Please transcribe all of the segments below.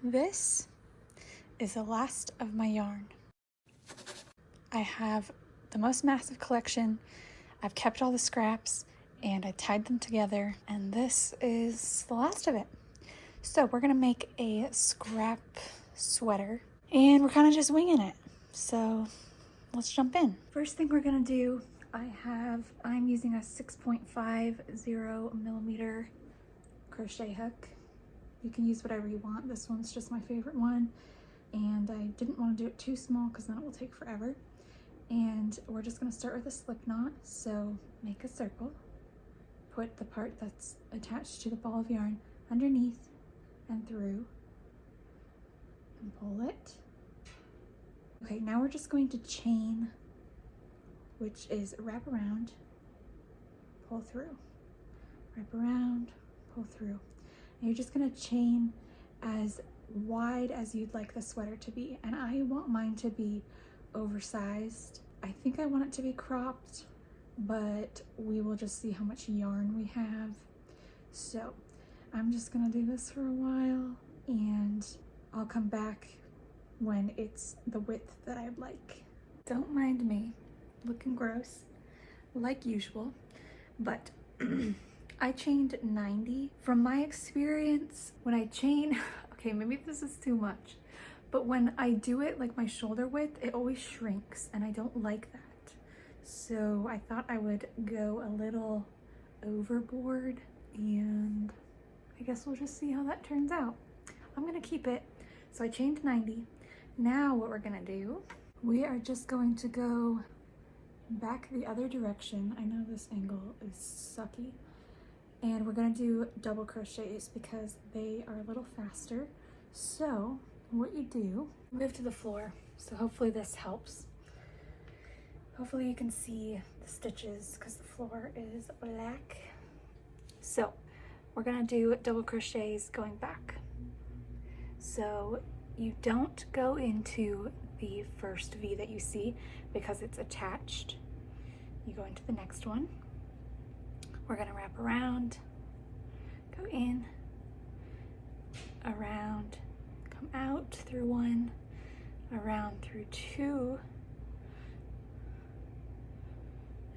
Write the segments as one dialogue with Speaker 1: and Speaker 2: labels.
Speaker 1: This is the last of my yarn. I have the most massive collection. I've kept all the scraps and I tied them together, and this is the last of it. So we're gonna make a scrap sweater and we're kind of just winging it. So let's jump in. First thing we're gonna do, I'm using a 6.50 millimeter crochet hook. You can use whatever you want. This one's just my favorite one. And I didn't want to do it too small because then it will take forever. And we're just going to start with a slip knot. So make a circle, put the part that's attached to the ball of yarn underneath and through, and pull it. Okay, now we're just going to chain, which is wrap around, pull through, wrap around, pull through. And you're just going to chain as wide as you'd like the sweater to be, and I want mine to be oversized. I think I want it to be cropped, but we will just see how much yarn we have. So I'm just gonna do this for a while and I'll come back when it's the width that I'd like. Don't mind me looking gross like usual, but I chained 90. From my experience, when I chain, okay, maybe this is too much, but when I do it like my shoulder width, it always shrinks and I don't like that. So I thought I would go a little overboard, and I guess we'll just see how that turns out. I'm gonna keep it. So I chained 90. Now what we're gonna do, we are just going to go back the other direction. I know this angle is sucky. And we're gonna do double crochets because they are a little faster. So what you do, move to the floor. So hopefully this helps. Hopefully you can see the stitches because the floor is black. So we're gonna do double crochets going back. So you don't go into the first V that you see because it's attached. You go into the next one. We're gonna wrap around, go in, around, come out through one, around through two,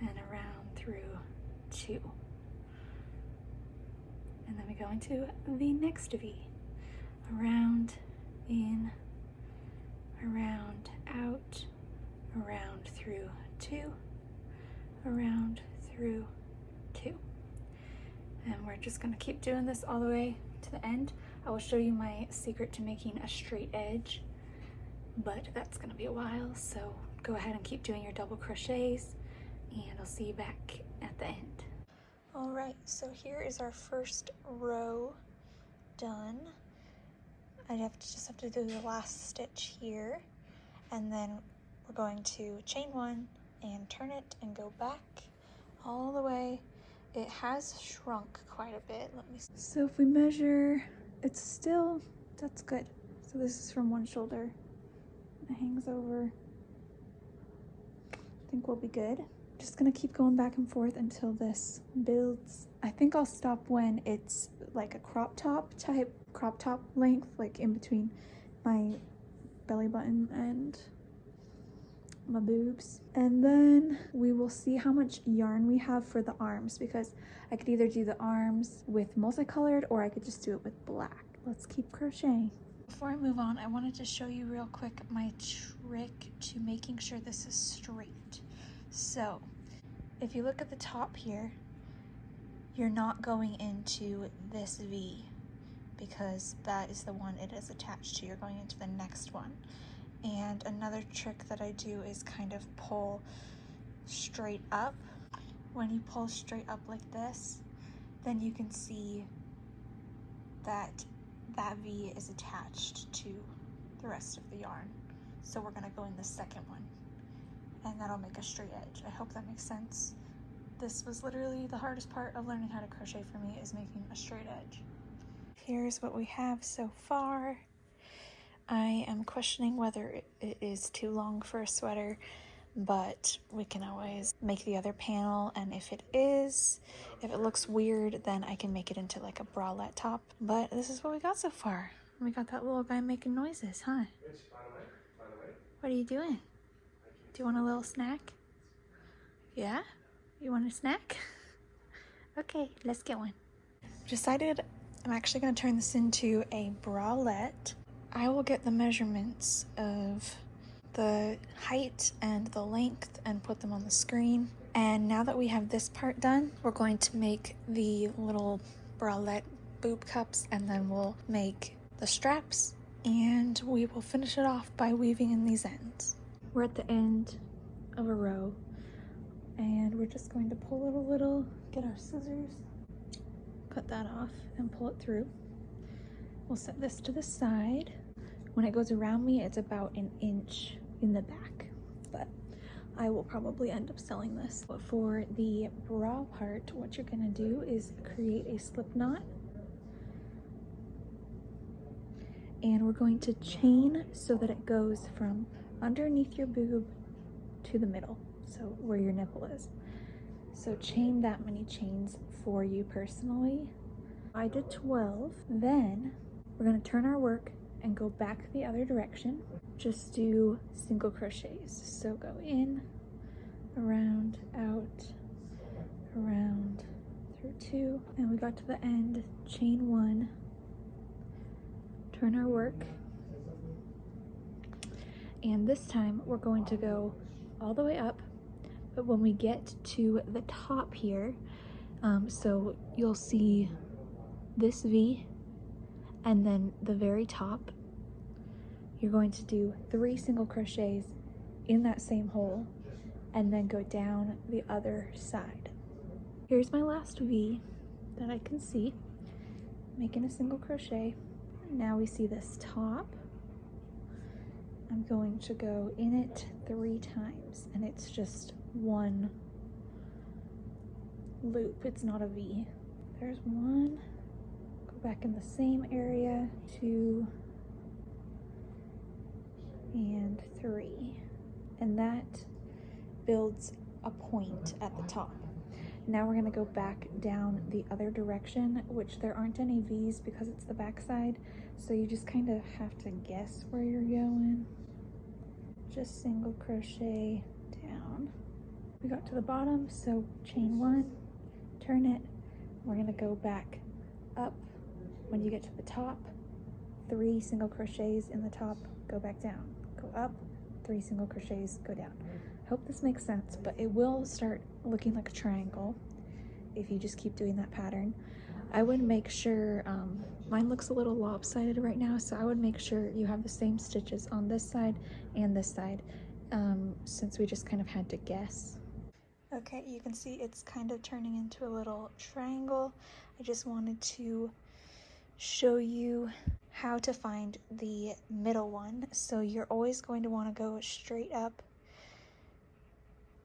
Speaker 1: and around through two. And then we go into the next V. Around, in, around, out, around through two, around through two. And we're just gonna keep doing this all the way to the end. I will show you my secret to making a straight edge, but that's gonna be a while, so go ahead and keep doing your double crochets and I'll see you back at the end. All right, so here is our first row done. Just have to do the last stitch here, and then we're going to chain one and turn it and go back all the way. It has shrunk quite a bit. Let me see. So if we measure, it's still, that's good. So this is from one shoulder. It hangs over. I think we'll be good. Just gonna keep going back and forth until this builds. I think I'll stop when it's like a crop top length, like in between my belly button and my boobs. And then we will see how much yarn we have for the arms, because I could either do the arms with multicolored or I could just do it with black. Let's keep crocheting. Before I move on, I wanted to show you real quick my trick to making sure this is straight. So if you look at the top here, you're not going into this V because that is the one it is attached to. You're going into the next one. And another trick that I do is kind of pull straight up. When you pull straight up like this, then you can see that that V is attached to the rest of the yarn. So we're gonna go in the second one, and that'll make a straight edge. I hope that makes sense. This was literally the hardest part of learning how to crochet for me, is making a straight edge. Here's what we have so far. I am questioning whether it is too long for a sweater, but we can always make the other panel, and if it looks weird, then I can make it into like a bralette top. But this is what we got so far. We got that little guy making noises, huh? What are you doing? Do you want a little snack? Yeah? You want a snack? Okay, let's get one. Decided I'm actually going to turn this into a bralette. I will get the measurements of the height and the length and put them on the screen. And now that we have this part done, we're going to make the little bralette boob cups, and then we'll make the straps, and we will finish it off by weaving in these ends. We're at the end of a row, and we're just going to pull it a little, get our scissors, cut that off and pull it through. We'll set this to the side. When it goes around me, it's about an inch in the back, but I will probably end up selling this. But for the bra part, what you're gonna do is create a slip knot, and we're going to chain so that it goes from underneath your boob to the middle, so where your nipple is. So chain that many chains for you personally. I did 12. Then we're gonna turn our work and go back the other direction. Just do single crochets. So go in, around, out, around, through 2, and we got to the end, chain 1, turn our work, and this time we're going to go all the way up, but when we get to the top here, so you'll see this V and then the very top, you're going to do 3 single crochets in that same hole and then go down the other side. Here's my last V that I can see, making a single crochet. Now we see this top. I'm going to go in it 3 times, and it's just one loop, it's not a V. There's 1, go back in the same area, 2, and 3, and that builds a point at the top. Now we're going to go back down the other direction, which there aren't any V's because it's the back side, so you just kind of have to guess where you're going. Just single crochet down. We got to the bottom, so chain 1, turn it. We're going to go back up. When you get to the top, 3 single crochets in the top, go back down. Go up, 3 single crochets, go down. Hope this makes sense, but it will start looking like a triangle if you just keep doing that pattern. I would make sure, mine looks a little lopsided right now, so I would make sure you have the same stitches on this side and this side, since we just kind of had to guess. Okay, you can see it's kind of turning into a little triangle. I just wanted to show you how to find the middle one. So you're always going to want to go straight up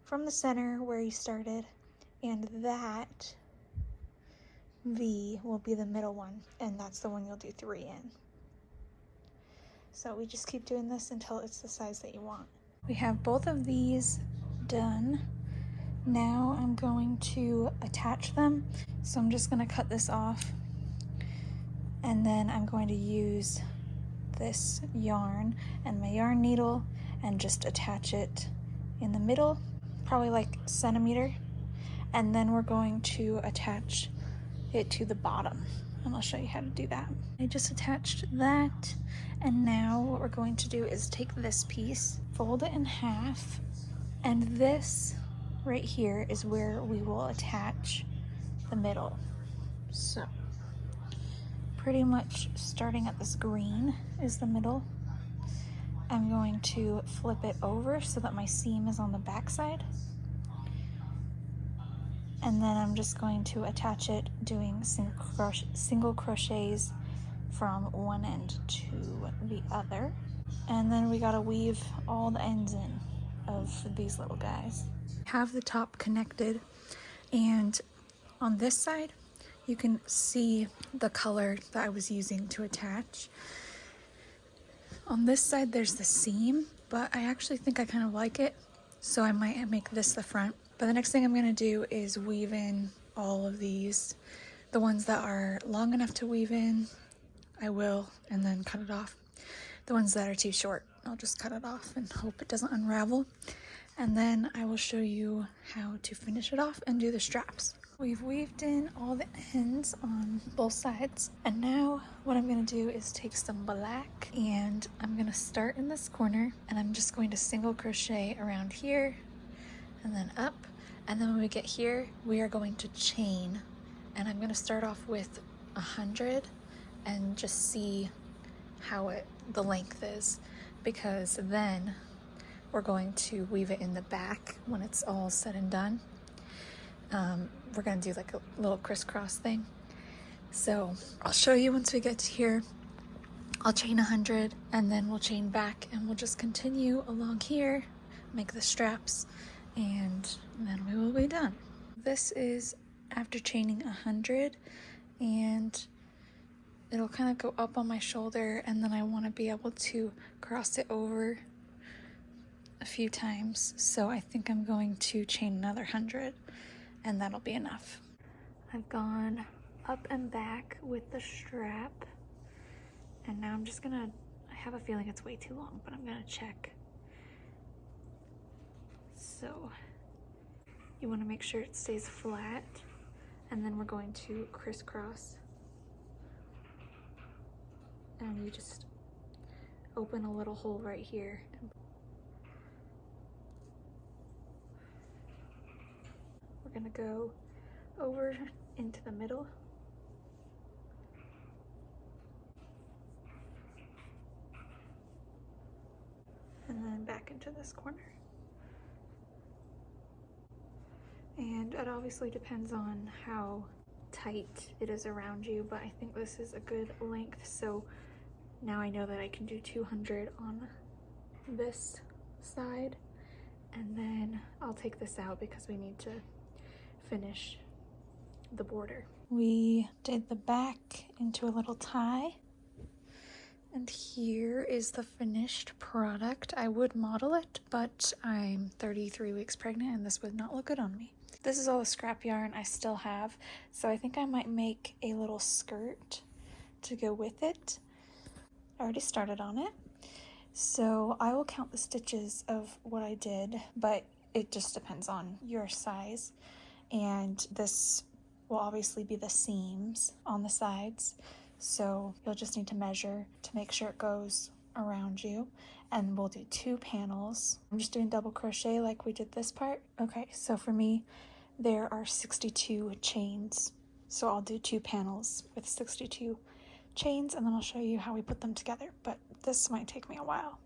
Speaker 1: from the center where you started, and that V will be the middle one, and that's the one you'll do 3 in. So we just keep doing this until it's the size that you want. We have both of these done. Now I'm going to attach them. So I'm just going to cut this off, and then I'm going to use this yarn and my yarn needle and just attach it in the middle, probably like a centimeter, and then we're going to attach it to the bottom, and I'll show you how to do that. I just attached that, and now what we're going to do is take this piece, fold it in half, and this right here is where we will attach the middle. So pretty much starting at this green is the middle. I'm going to flip it over so that my seam is on the back side, and then I'm just going to attach it doing single crochets from one end to the other, and then we gotta weave all the ends in of these little guys. Have the top connected, and on this side you can see the color that I was using to attach. On this side there's the seam, but I actually think I kind of like it, so I might make this the front. But the next thing I'm going to do is weave in all of these, the ones that are long enough to weave in, I will, and then cut it off. The ones that are too short, I'll just cut it off and hope it doesn't unravel. And then I will show you how to finish it off and do the straps. We've weaved in all the ends on both sides, and now what I'm going to do is take some black, and I'm going to start in this corner, and I'm just going to single crochet around here and then up, and then when we get here we are going to chain, and I'm going to start off with 100 and just see how the length is, because then we're going to weave it in the back when it's all said and done. We're gonna do like a little crisscross thing. So I'll show you once we get to here. I'll chain 100 and then we'll chain back, and we'll just continue along here, make the straps, and then we will be done. This is after chaining 100, and it'll kind of go up on my shoulder, and then I want to be able to cross it over a few times. So I think I'm going to chain another 100, and that'll be enough. I've gone up and back with the strap, and now I'm just gonna, I have a feeling it's way too long, but I'm gonna check. So you want to make sure it stays flat, and then we're going to crisscross, and you just open a little hole right here. We're gonna go over into the middle, and then back into this corner. And it obviously depends on how tight it is around you, but I think this is a good length, so now I know that I can do 200 on this side, and then I'll take this out because we need to finish the border. We did the back into a little tie, and here is the finished product. I would model it, but I'm 33 weeks pregnant and this would not look good on me. This is all the scrap yarn I still have, so I think I might make a little skirt to go with it. I already started on it, so I will count the stitches of what I did, but it just depends on your size. And this will obviously be the seams on the sides, so you'll just need to measure to make sure it goes around you, and we'll do 2 panels. I'm just doing double crochet like we did this part. Okay, so for me there are 62 chains, so I'll do 2 panels with 62 chains, and then I'll show you how we put them together, but this might take me a while.